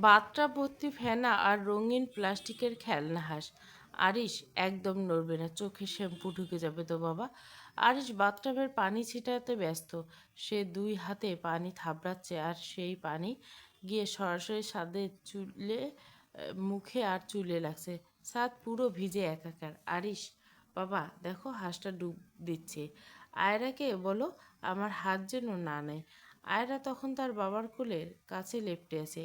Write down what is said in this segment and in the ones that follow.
Bathtub ভর্তি ফেনা আর রঙিন প্লাস্টিকের খেলনা হাঁস। আরিশ একদম নড়বে না, চোখে শ্যাম্পু ঢুকে যাবে তো বাবা। আরিশ বাথটাবের পানি ছিটাতে ব্যস্ত। সে দুই হাতে পানি থাবড়াচ্ছে আর সেই পানি গিয়ে সরাসরি সাদের চুলে, মুখে আর চুলে লাগছে। সাদ পুরো ভিজে একাকার। আরিশ, বাবা দেখো হাঁসটা ডুব দিচ্ছে। আয়রাকে বলো আমার হাত যেন না নেয়। আয়রা তখন তার বাবার কোলের কাছে লেপ্টে আছে।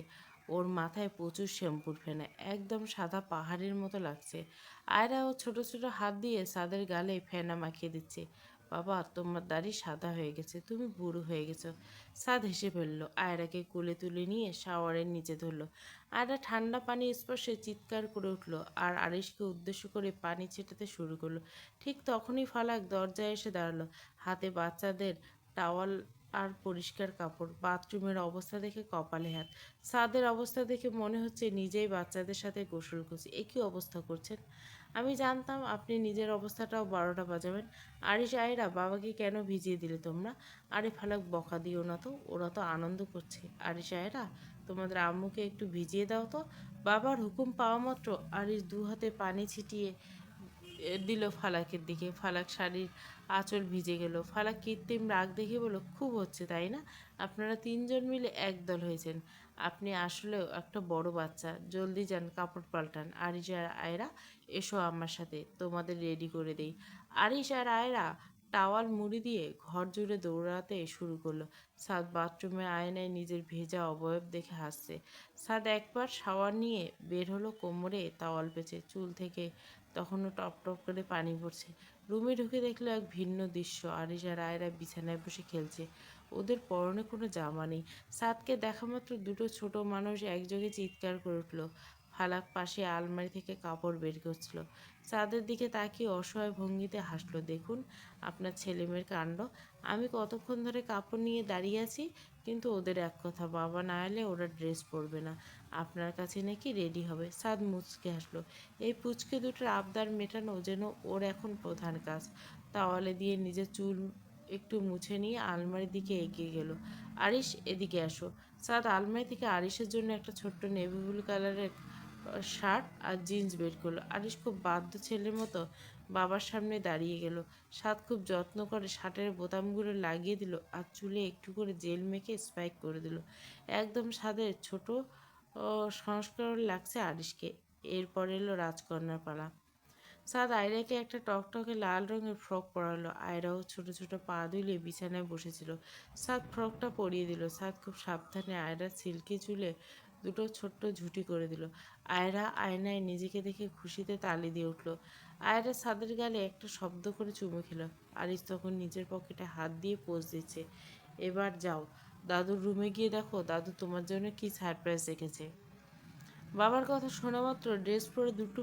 ওর মাথায় প্রচুর শ্যাম্পুর ফেনা, একদম সাদা পাহাড়ের মতো লাগছে। আয়রা ও ছোট ছোট হাত দিয়ে সাদের গালে ফেনা মাখিয়ে দিচ্ছে। বাবা তোমার দাড়ি সাদা হয়ে গেছে, তুমি বুড়ো হয়ে গেছো। সাদ হেসে ফেললো, আয়রাকে কোলে তুলে নিয়ে শাওয়ারের নিচে ধরলো। আয়রা ঠান্ডা পানির স্পর্শে চিৎকার করে উঠলো আর আরিশকে উদ্দেশ্য করে পানি ছেটাতে শুরু করলো। ঠিক তখনই ফালাক দরজায় এসে দাঁড়ালো, হাতে বাচ্চাদের টাওয়াল আর পরিষ্কার কাপড়। বাথরুমের অবস্থা দেখে কপালে হাত। সাদের অবস্থা দেখে মনে হচ্ছে নিজেই বাচ্চাদের সাথে গোসল করছে। এ কী অবস্থা করছেন? আমি জানতাম আপনি নিজের অবস্থাটাও 12টা বাজাবেন। আরিশ, আয়রা বাবাকে কেন ভিজিয়ে দিলে তোমরা? আরে ফালাক বকা দিও না তো, ওরা তো আনন্দ করছে। আরিশ, আয়রা তোমাদের আম্মুকে একটু ভিজিয়ে দাও তো। বাবার হুকুম পাওয়া মাত্র আরিশ দু হাতে পানি ছিটিয়ে দিল ফালাকের দিকে। ফালাক শাড়ির আঁচল ভিজে গেল। ফালাক কৃত্রিম রাগ দেখে বলল, খুব হচ্ছে তাই না? আপনারা তিনজন মিলে একদল হয়েছেন। আপনি আসলেও একটা বড় বাচ্চা। জলদি যান, কাপড় পাল্টান। আরিশ আর আয়রা এসো আমার সাথে, তোমাদের রেডি করে দেই। আরিশ আর আয়রা টাওয়াল মুড়ি দিয়ে ঘর জুড়ে দৌড়াতে শুরু করলো। সাদ বাথরুমে আয়নায় নিজের ভেজা অবয়ব দেখে হাসছে। সাদ একবার শাওয়ার নিয়ে বের হলো, কোমরে তাওয়াল পেঁচে, চুল থেকে তখনও টপ টপ করে পানি পড়ছে। রুমে ঢুকে দেখলো এক ভিন্ন দৃশ্য। আরিশ আর আয়রা বিছানায় বসে খেলছে। ওদের পরনে কোনো জামা নেই। সাদকে দেখা মাত্র দুটো ছোট মানুষ একযোগে চিৎকার করে উঠল। ফালাক পাশে আলমারি থেকে কাপড় বের করছিল। চাঁদের দিকে তাকিয়ে অসহায় ভঙ্গিতে হাসলো, দেখুন আপনার ছেলেমেয়ের কাণ্ড। আমি কতক্ষণ ধরে কাপড় নিয়ে দাঁড়িয়ে আছি, কিন্তু ওদের এক কথা, বাবা না এলে ওরা ড্রেস পরবে না। আপনার কাছে নাকি রেডি হবে। সাদ মুচকে হাসলো। এই পুচকে দুটোর আবদার মেটানো যেন ওর এখন প্রধান কাজ। তাওয়ালে দিয়ে নিজের চুল একটু মুছে নিয়ে আলমারির দিকে এগিয়ে গেল। আরিশ, এদিকে আসো। সাদ আলমারি থেকে আরিশের জন্য একটা ছোট্ট নেভি ব্লু কালারের শার্ট আর জিন্স বের করলো। আরিশ খুব বাধ্য ছেলের মতো বাবার সামনে দাঁড়িয়ে গেল। সাদ খুব যত্ন করে শার্টের বোতামগুলো লাগিয়ে দিল আর চুলে একটু করে জেল মেখে স্পাইক করে দিল। একদম সাদের ছোট সংস্করণ লাগছে আরিশকে। এরপর এলো রাজকন্যার পালা। সাদ আয়রাকে একটা টকটকে লাল রঙের ফ্রক পরালো। আয়রাও ছোট ছোট পা দুলিয়ে বিছানায় বসেছিল। সাদ ফ্রকটা পরিয়ে দিল। সাদ খুব সাবধানে আয়রার সিল্কি চুলে দুটো ছোট্ট ঝুঁটি করে দিল। আয়রা আয়নায় নিজেকে দেখে খুশিতে তালি দিয়ে উঠল। আয়রা সাদের গালে একটা শব্দ করে চুমু খেল। আরিস তখন নিজের পকেটে হাত দিয়ে পোজ দিচ্ছে। এবার যাও, দাদুর রুমে গিয়ে দেখো দাদু তোমার জন্য কি সারপ্রাইজ রেখেছে। বাবার কথা শোনা মাত্র ড্রেস পরে দুটো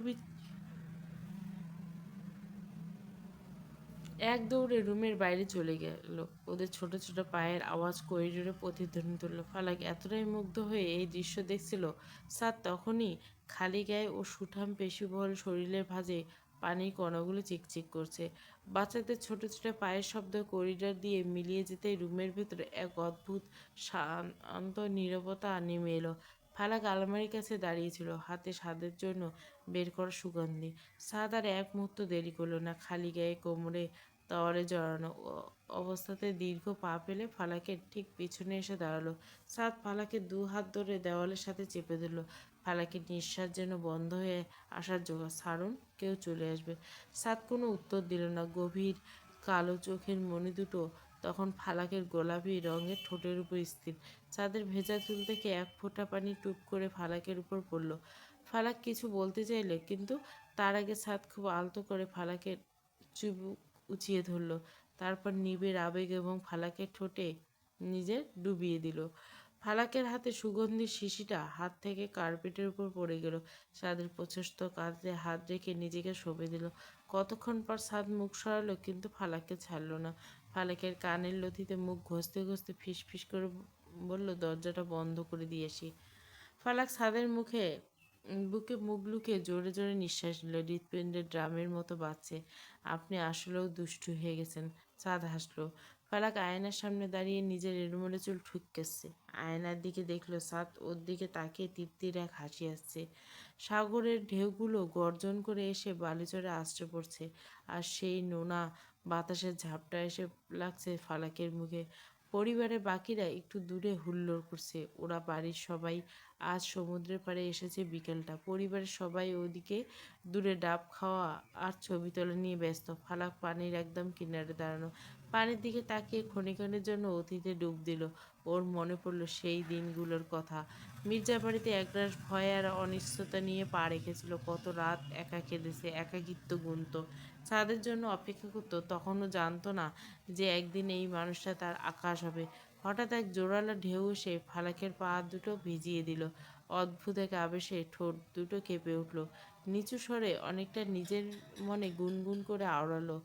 এক দৌড়ে রুমের বাইরে চলে গেল। ওদের ছোট ছোট পায়ের আওয়াজ করিডোরে প্রতিধ্বনি তুলল। ফালাক এতটাই মুগ্ধ হয়ে এই দৃশ্য দেখছিল, স্যার তখনই খালি গায়ে ও সুঠাম পেশিবহুল শরীরের ভাঁজে পানির কণাগুলো চিকচিক করছে। বাচ্চাদের ছোট ছোট পায়ের শব্দ করিডোর দিয়ে মিলিয়ে যেতেই রুমের ভেতরে এক অদ্ভুত শান্ত নীরবতা নেমে এলো। ফালাক আলমারির কাছে দাঁড়িয়েছিল, হাতে স্বাদের জন্য বের করা সুগন্ধি। সাদ আর এক মুহূর্ত দেরি করলো না। খালি গায়ে কোমরে তাওয়ালে জড়ানো অবস্থাতে দীর্ঘ পা ফেলে ফালাকের ঠিক পিছনে এসে দাঁড়ালো। সাদ ফালাকের দু হাত ধরে দেওয়ালের সাথে চেপে ধরল। ফালাকের নিঃশ্বাস যেন বন্ধ হয়ে আসার জোগাড়। ছাড়ুন, কেউ চলে আসবে। সাদ কোনো উত্তর দিল না। গভীর কালো চোখের মণি দুটো তখন ফালাকের গোলাপি রঙের ঠোঁটের উপর স্থির। চাঁদের ভেজা চুল থেকে এক ফোঁটা পানি টুপ করে ফালাকের উপর পড়ল। ফালাক কিছু বলতে চাইলে, কিন্তু তার আগে সাদ খুব আলতো করে ফালাকের চুবুক উঁচিয়ে ধরল। তারপর নিবিড় আবেগ এবং ফালাকের ঠোঁটে নিজের ডুবিয়ে দিল। ফালাকের হাতে সুগন্ধির শিশিটা হাত থেকে কার্পেটের উপর পড়ে গেল। সাদের প্রশস্ত কাঁধে হাত রেখে নিজেকে সঁপে দিল। কতক্ষণ পর সাদ মুখ সরালো, কিন্তু ফালাককে ছাড়ল না। ফালাকের কানের লতিতে মুখ ঘষতে ঘষতে ফিস ফিস করে বলল, দরজাটা বন্ধ করে দিয়ে আসি। ফালাক সাদের বুকে মুখ লুকিয়ে জোরে জোরে নিঃশ্বাস নিল। হৃৎপিণ্ডের ড্রামের মতো বাজছে। আপনি আসলেও দুষ্টু হয়ে গেছেন। চাঁদ হাসলো। ফালাক আয়নার সামনে দাঁড়িয়ে নিজের এলোমেলো চুল ঠুককেছে। আয়নার দিকে দেখলো সাত ওর দিকে তাকিয়ে তৃপ্তির এক হাসি আসছে। সাগরের ঢেউগুলো গর্জন করে এসে বালুচরে আছড়ে পড়ছে, আর সেই নোনা বাতাসের ঝাপটা এসে লাগছে ফালাকের মুখে। পরিবারের বাকিরা একটু দূরে হুল্লোড় করছে। ওরা বাড়ির সবাই আজ সমুদ্রের পাড়ে এসেছে বিকেলটা। পরিবারের সবাই ওদিকে দূরে ডাব খাওয়া আর ছবি তোলা নিয়ে ব্যস্ত। ফালাক পানির একদম কিনারে দাঁড়ানো, পানির দিকে তাকিয়ে ক্ষণিক্ষণের জন্য অতীতে ডুব দিল। ওর মনে পড়ল সেই দিনগুলোর কথা। মির্জার বাড়িতে একরাশ ভয় আর অনিশ্চয়তা নিয়ে পা রেখেছিল। কত রাত একা কেঁদেছে, একাকিত্ব গুনত, ছাদের জন্য অপেক্ষা করতো। তখনও জানতো না যে একদিন এই মানুষটা তার আকাশ হবে। হঠাৎ এক জোরালো ঢেউ এসে ফালাকের পা দুটো ভিজিয়ে দিল। অদ্ভুত এক আবেশে ঠোঁট দুটো কেঁপে উঠল। নিচু স্বরে অনেকটা নিজের মনে গুনগুন করে আওড়ালো,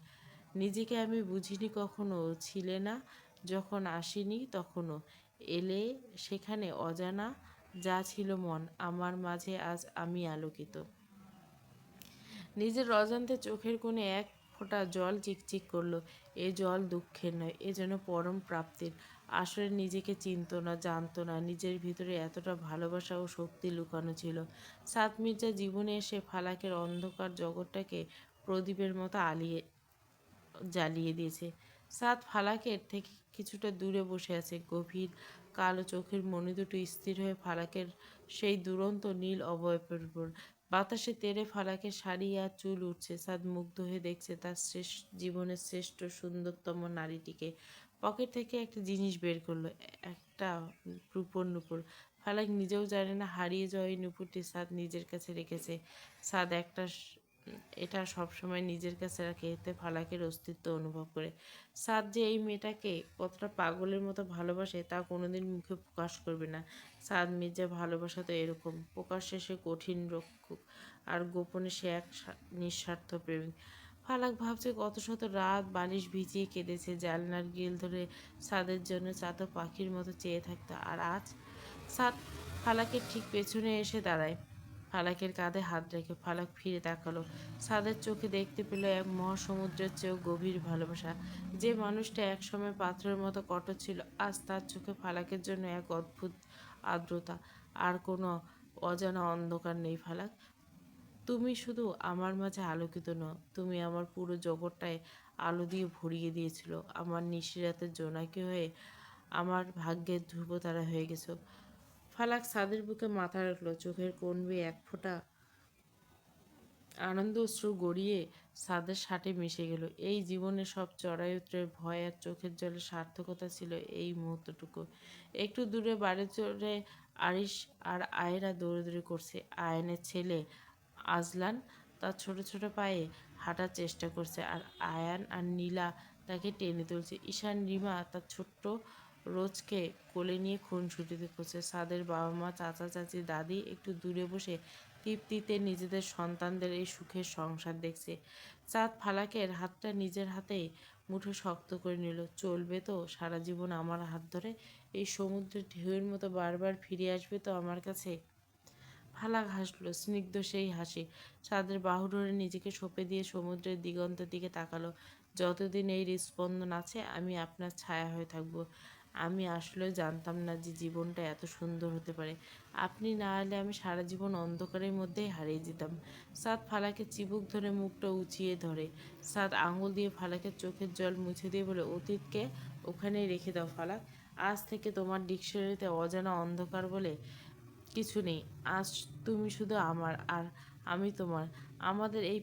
নিজেকে আমি বুঝিনি কখনো, ছিলে না যখন আসিনি তখনও, এলে সেখানে অজানা যা ছিল মন আমার মাঝে, আজ আমি আলোকিত। নিজের অজান্তে চোখের কোণে এক ফোঁটা জল চিকচিক করলো। এ জল দুঃখের নয়, এ যেন পরম প্রাপ্তির। আসলে নিজেকে চিনতো না, জানতো না নিজের ভিতরে এতটা ভালোবাসা ও শক্তি লুকানো ছিল। সাত মির্জা জীবনে এসে ফালাকের অন্ধকার জগৎটাকে প্রদীপের মতো জ্বালিয়ে দিয়েছে। সাত ফালাকের থেকে কিছুটা দূরে বসে আছে, গভীর কালো চোখের মণি দুটো স্থির হয়ে ফালাকের সেই দুরন্ত নীল অবয়বের উপর। বাতাসে তেড়ে ফালাকের শাড়ি আর চুল উঠছে। সাদ মুগ্ধ হয়ে দেখছে তার জীবনের শ্রেষ্ঠ সুন্দরতম নারীটিকে। পকেট থেকে একটা জিনিস বের করলো, একটা রূপোর নুপুর। ফালাক নিজেও জানে না হারিয়ে যাওয়া এই নুপুরটি সাদ নিজের কাছে রেখেছে। সাদ এটা সবসময় নিজের কাছে রাখে, এতে ফালাকের অস্তিত্ব অনুভব করে। সাদ যে এই মেয়েটাকে কতটা পাগলের মতো ভালোবাসে তা কোনোদিন মুখে প্রকাশ করবে না। সাদ মির্জার ভালোবাসা তো এরকম, প্রকাশ্যে সে কঠিন রক্ষক, আর গোপনে সে এক নিঃস্বার্থ প্রেমিক। ফালাক ভাবছে কত শত রাত বালিশ ভিজিয়ে কেঁদেছে, জানলার গ্রিল ধরে সাদের জন্য চাতো পাখির মতো চেয়ে থাকতো। আর আজ সাদ ফালাকের ঠিক পেছনে এসে দাঁড়ায়, ফালাকের কাঁধে হাত রেখে। ফালাক ফিরে তাকালো, সাদের চোখে দেখতে পেল এক মহাসমুদ্রের চেয়েও গভীর ভালোবাসা। যে মানুষটা একসময় পাথরের মতো কঠোর ছিল, আজ তার চোখে ফালাকের জন্য এক অদ্ভুত আর্দ্রতা। আর কোনো অজানা অন্ধকার নেই ফালাক। তুমি শুধু আমার মাঝে আলোকিত নও, তুমি আমার পুরো জগৎটায় আলো দিয়ে ভরিয়ে দিয়েছিল। আমার নিশিরাতের জোনাকি হয়ে, আমার ভাগ্যের ধ্রুবতারা হয়ে গেছো। ফালাক ছাদের বুকে মাথা রাখলো, চোখের কোণ বেয়ে এক ফোঁটা আনন্দ অশ্রু গড়িয়ে ছাদের সাথে মিশে গেল। এই জীবনের সব চড়াই উতরের ভয় আর চোখের জলের সার্থকতা ছিল এই মুহূর্তটুকু। একটু দূরে বাড়ি চড়ে আরিশ আর আয়রা দৌড়াদৌড়ি করছে। আয়নের ছেলে আজলান তার ছোট ছোট পায়ে হাঁটার চেষ্টা করছে, আর আয়ান আর নীলা তাকে টেনে তুলছে। ঈশান রিমা তার ছোট্ট রোজকে কোলে নিয়ে খুনসুটিতে করছে। সাদের বাবা মা, চাচা চাচি, দাদি একটু দূরে বসে তৃপ্তিতে নিজেদের সন্তানদের এই সুখের সংসার দেখছে। চাঁদ ফালাকের হাতটা নিজের হাতেই মুঠো শক্ত করে নিল। চলবে তো সারা জীবন আমার হাত ধরে? এই সমুদ্রের ঢেউয়ের মতো বারবার ফিরে আসবে তো আমার কাছে? ফালাক হাসলো, স্নিগ্ধ সেই হাসি। চাঁদের বাহু ধরে নিজেকে সঁপে দিয়ে সমুদ্রের দিগন্তের দিকে তাকালো। যতদিন এই হৃৎস্পন্দন আছে আমি আপনার ছায়া হয়ে থাকব। আমি আসলে জানতাম না যে জীবনটা এত সুন্দর হতে পারে। আপনি না এলে আমি সারা জীবন অন্ধকারের মধ্যেই হারিয়ে যেতাম। সাদ ফালাকের চিবুক ধরে মুখটা উঁচিয়ে ধরে। সাদ আঙুল দিয়ে ফালাকের চোখের জল মুছে দিয়ে বলে, অতীতকে ওখানেই রেখে দাও ফালাক। আজ থেকে তোমার ডিকশনারিতে অজানা অন্ধকার বলে কিছু নেই। আজ তুমি শুধু আমার, আর আমি তোমার। আমাদের এই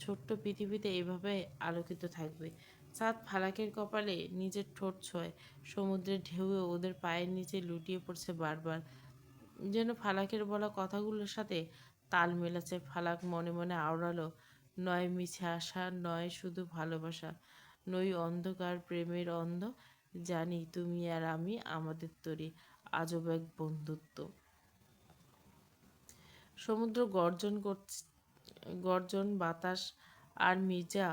ছোট্ট পৃথিবীতে এভাবে আলোকিত থাকবে। চাঁদ ফালাকের কপালে নিজের ঠোঁট ছোঁয়। সমুদ্রের ঢেউয়ে ওদের পায়ের নিচে লুটিয়ে পড়ছে বারবার, যেন ফালাকের বলা কথাগুলোর সাথে তাল মেলাচ্ছে। ফালাক মনে মনে আওড়ালো, নয় মিছে আশা, নয় শুধু ভালোবাসা, নই অন্ধকার প্রেমের অন্ধ, জানি তুমি আর আমি, আমাদের তরি আজব এক বন্ধুত্ব। সমুদ্র গর্জন, বাতাস আর মির্জা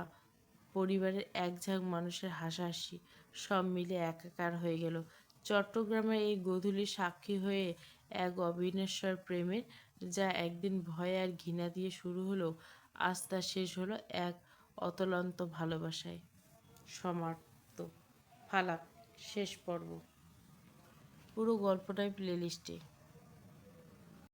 পরিবারের এক ঝাঁক মানুষের হাসাহাসি সব মিলে একাকার হয়ে গেল চট্টগ্রামের এই গোধূলি, সাক্ষী হয়ে এক অবিনশ্বর প্রেমের, যা একদিন ভয় আর ঘৃণা দিয়ে শুরু হলো, আজ তা শেষ হলো এক অতলান্ত ভালোবাসায়। সমাপ্ত। ফালাক শেষ পর্ব। পুরো গল্পটাই প্লেলিস্টে।